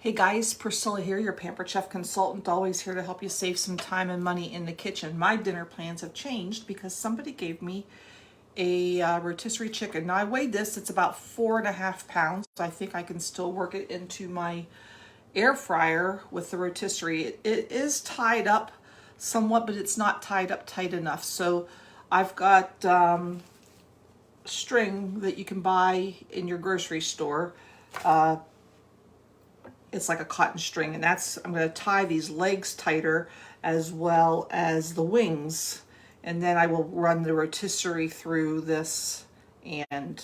Hey guys, Priscilla here, your Pampered Chef consultant, always here to help you save some time and money in the kitchen. My dinner plans have changed because somebody gave me a rotisserie chicken. Now I weighed this, it's about 4.5 pounds. I think I can still work it into my air fryer with the rotisserie. It is tied up somewhat, but it's not tied up tight enough. So I've got string that you can buy in your grocery store. It's like a cotton string, and I'm going to tie these legs tighter as well as the wings, and then I will run the rotisserie through this and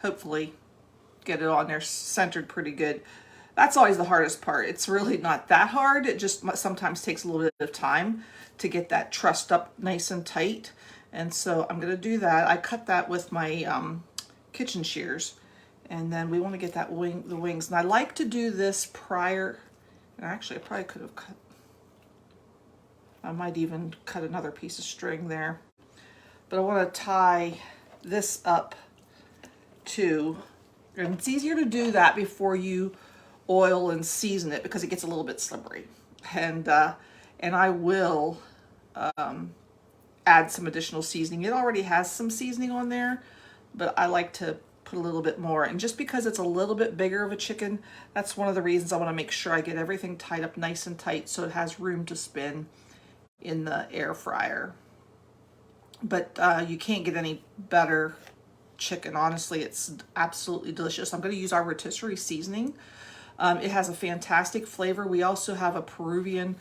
hopefully get it on there centered pretty good. That's always the hardest part. It's really not that hard. It just sometimes takes a little bit of time to get that trussed up nice and tight, and so I'm going to do that. I cut that with my kitchen shears. And then we want to get the wings. And I like to do this prior, and actually I probably could have cut, I might even cut another piece of string there. But I want to tie this up too. And it's easier to do that before you oil and season it because it gets a little bit slippery. And I will add some additional seasoning. It already has some seasoning on there, but I like to put a little bit more. And just because it's a little bit bigger of a chicken, that's one of the reasons I want to make sure I get everything tied up nice and tight so it has room to spin in the air fryer. But you can't get any better chicken. Honestly, it's absolutely delicious. I'm going to use our rotisserie seasoning. It has a fantastic flavor. We also have a Peruvian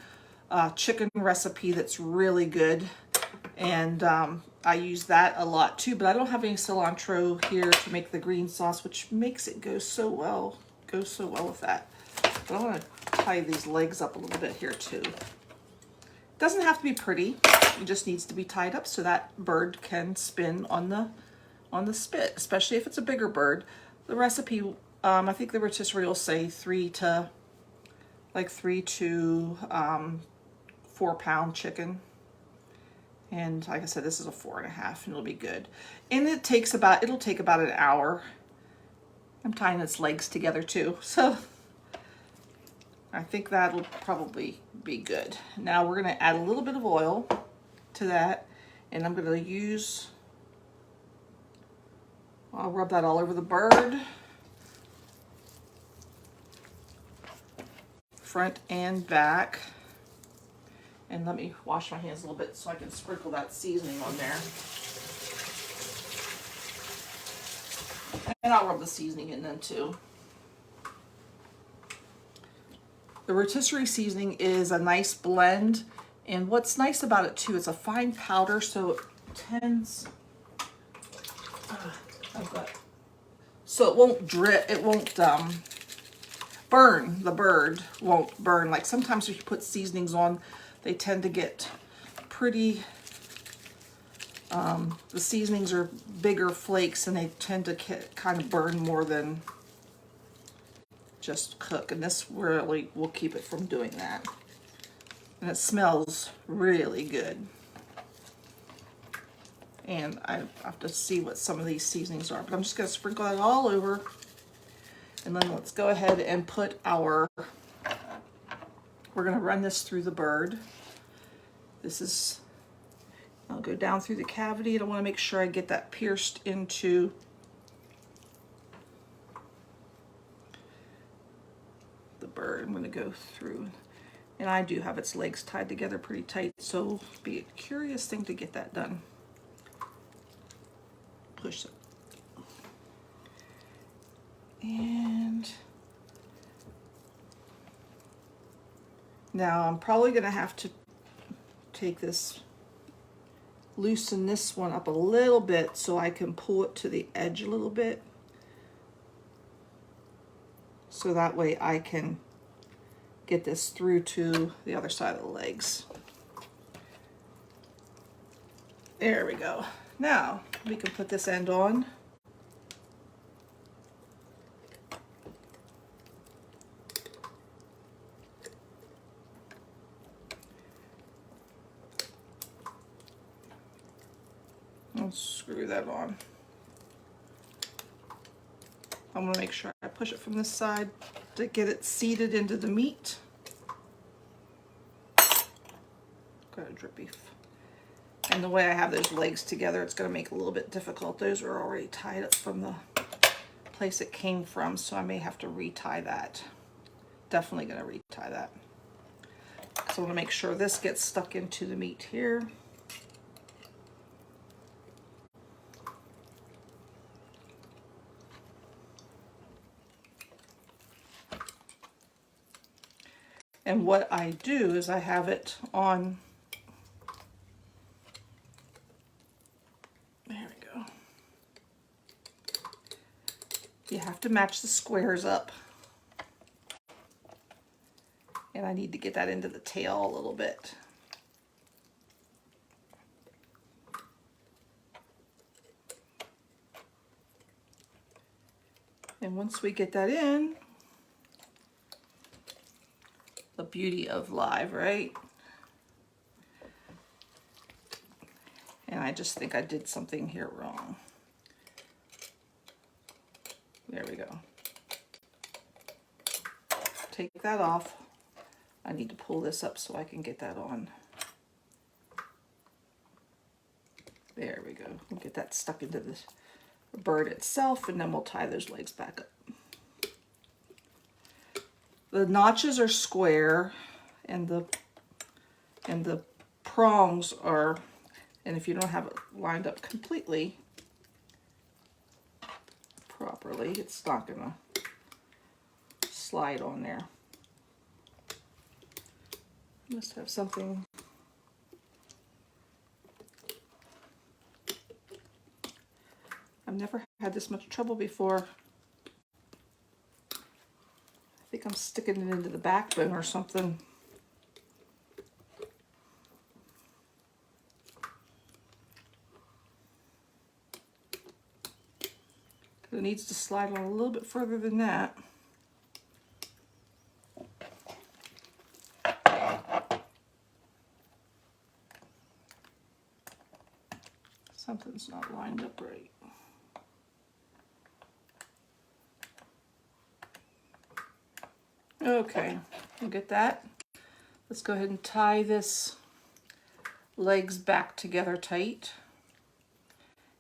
chicken recipe that's really good, and I use that a lot too, but I don't have any cilantro here to make the green sauce, which makes it go so well with that. But I want to tie these legs up a little bit here too. It doesn't have to be pretty. It just needs to be tied up so that bird can spin on the spit, especially if it's a bigger bird. The recipe, I think the rotisserie will say 3 to 4 pound chicken. And like I said, this is a 4.5, and it'll be good. And it'll take about an hour. I'm tying its legs together too, so I think that'll probably be good. Now we're gonna add a little bit of oil to that, and I'm gonna I'll rub that all over the bird, front and back. And let me wash my hands a little bit so I can sprinkle that seasoning on there. And I'll rub the seasoning in then too. The rotisserie seasoning is a nice blend. And what's nice about it too, it's a fine powder, so it tends, so it won't drip, it won't burn, the bird won't burn. Like sometimes if you put seasonings on, they tend to get pretty, the seasonings are bigger flakes and they tend to kind of burn more than just cook. And this really will keep it from doing that. And it smells really good. And I have to see what some of these seasonings are, but I'm just going to sprinkle that all over. And then let's go ahead and put we're going to run this through the bird. I'll go down through the cavity, and I want to make sure I get that pierced into the bird. I'm going to go through, and I do have its legs tied together pretty tight, so it'll be a curious thing to get that done. Push it. And now I'm probably going to have to loosen this one up a little bit so I can pull it to the edge a little bit. So that way I can get this through to the other side of the legs. There we go. Now we can put this end on. I'll screw that on. I'm gonna make sure I push it from this side to get it seated into the meat. Got a drip beef. And the way I have those legs together, it's gonna make it a little bit difficult. Those are already tied up from the place it came from, so I may have to retie that. Definitely gonna retie that. So I wanna make sure this gets stuck into the meat here. And what I do is I have it on, there we go. You have to match the squares up. And I need to get that into the tail a little bit. And once we get that in, the beauty of live, right? And I just think I did something here wrong. There we go. Take that off. I need to pull this up so I can get that on. There we go. We'll get that stuck into the bird itself, and then we'll tie those legs back up. The notches are square, and the prongs are, and if you don't have it lined up completely properly, it's not gonna slide on there. Must have something. I've never had this much trouble before. I think I'm sticking it into the backbone or something. It needs to slide on a little bit further than that. Something's not lined up right. Okay, we'll get that. Let's go ahead and tie this legs back together tight.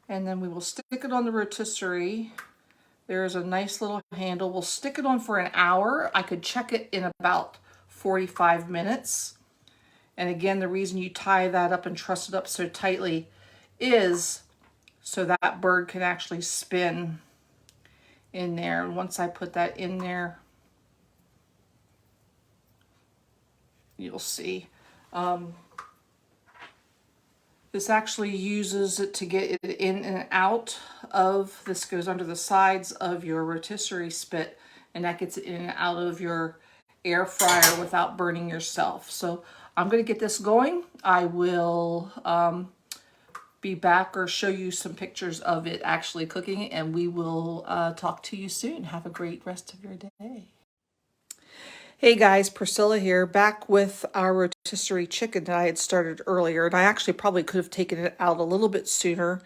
And then we will stick it on the rotisserie. There's a nice little handle. We'll stick it on for an hour. I could check it in about 45 minutes. And again, the reason you tie that up and truss it up so tightly is so that bird can actually spin in there. And once I put that in there, you'll see. This actually uses it to get it in and out of, this goes under the sides of your rotisserie spit, and that gets it in and out of your air fryer without burning yourself. So I'm gonna get this going. I will be back or show you some pictures of it actually cooking, and we will talk to you soon. Have a great rest of your day. Hey guys, Priscilla here, back with our rotisserie chicken that I had started earlier, and I actually probably could have taken it out a little bit sooner.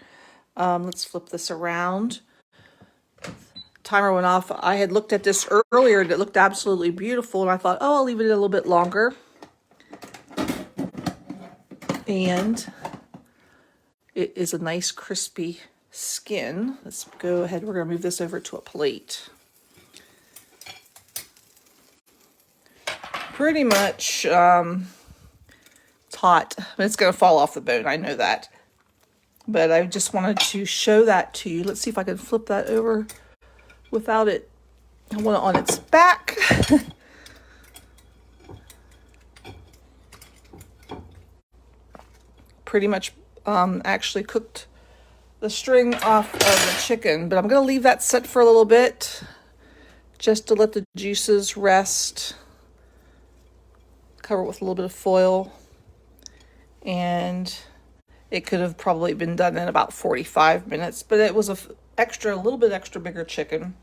Let's flip this around. Timer went off. I had looked at this earlier and it looked absolutely beautiful, and I thought, oh, I'll leave it a little bit longer. And it is a nice crispy skin. Let's go ahead. We're going to move this over to a plate. Pretty much it's hot. It's going to fall off the bone. I know that. But I just wanted to show that to you. Let's see if I can flip that over without it. I want it on its back. Pretty much actually cooked the string off of the chicken. But I'm going to leave that set for a little bit just to let the juices rest. Cover it with a little bit of foil, and it could have probably been done in about 45 minutes, but it was a little bit extra bigger chicken.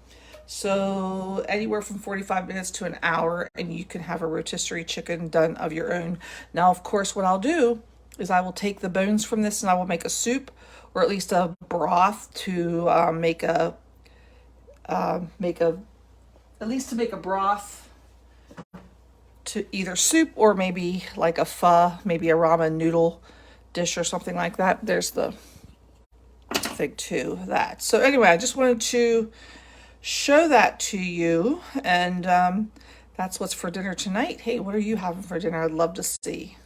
So anywhere from 45 minutes to an hour, and you can have a rotisserie chicken done of your own. Now, of course, what I'll do is I will take the bones from this and I will make a soup, or at least a broth to make a make a, at least to make a broth to either soup or maybe like a pho, maybe a ramen noodle dish or something like that. There's the thing to that. So anyway, I just wanted to show that to you, and that's what's for dinner tonight. Hey, what are you having for dinner? I'd love to see.